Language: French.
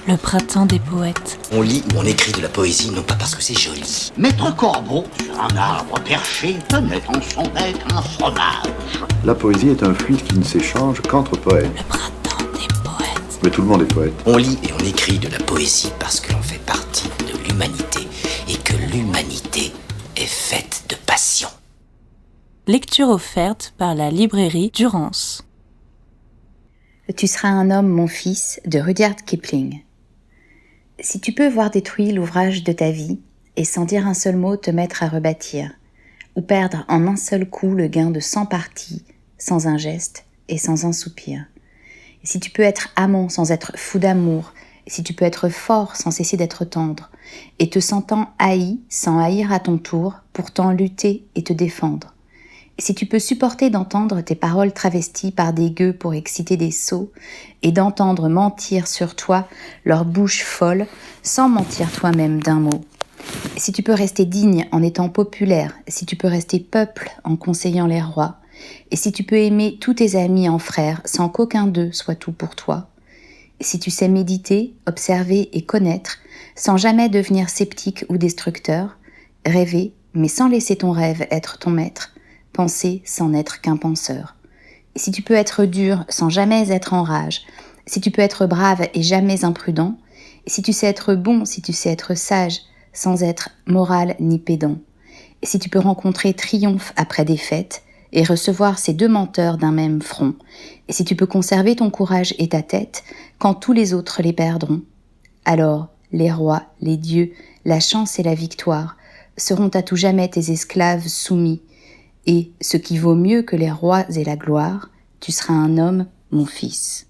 Le printemps des poètes. On lit ou on écrit de la poésie, non pas parce que c'est joli. Maître Corbeau, sur un arbre perché, tenait en son bec un fromage. La poésie est un fluide qui ne s'échange qu'entre poètes. Le printemps des poètes. Mais tout le monde est poète. On lit et on écrit de la poésie parce que l'on fait partie de l'humanité et que l'humanité est faite de passion. Lecture offerte par la librairie Durance. Tu seras un homme, mon fils, de Rudyard Kipling. Si tu peux voir détruit l'ouvrage de ta vie, et sans dire un seul mot te mettre à rebâtir, ou perdre en un seul coup le gain de 100 parties, sans un geste et sans un soupir. Et si tu peux être amant sans être fou d'amour, et si tu peux être fort sans cesser d'être tendre, et te sentant haï sans haïr à ton tour, pourtant lutter et te défendre, et si tu peux supporter d'entendre tes paroles travesties par des gueux pour exciter des sots, et d'entendre mentir sur toi leur bouche folle, sans mentir toi-même d'un mot. Et si tu peux rester digne en étant populaire, si tu peux rester peuple en conseillant les rois, et si tu peux aimer tous tes amis en frères sans qu'aucun d'eux soit tout pour toi, et si tu sais méditer, observer et connaître, sans jamais devenir sceptique ou destructeur, rêver, mais sans laisser ton rêve être ton maître, penser sans n'être qu'un penseur. Et si tu peux être dur sans jamais être en rage, si tu peux être brave et jamais imprudent, et si tu sais être bon, si tu sais être sage, sans être moral ni pédant, et si tu peux rencontrer triomphe après défaite, et recevoir ces deux menteurs d'un même front, et si tu peux conserver ton courage et ta tête, quand tous les autres les perdront, alors les rois, les dieux, la chance et la victoire seront à tout jamais tes esclaves soumis, et, ce qui vaut mieux que les rois et la gloire, tu seras un homme, mon fils.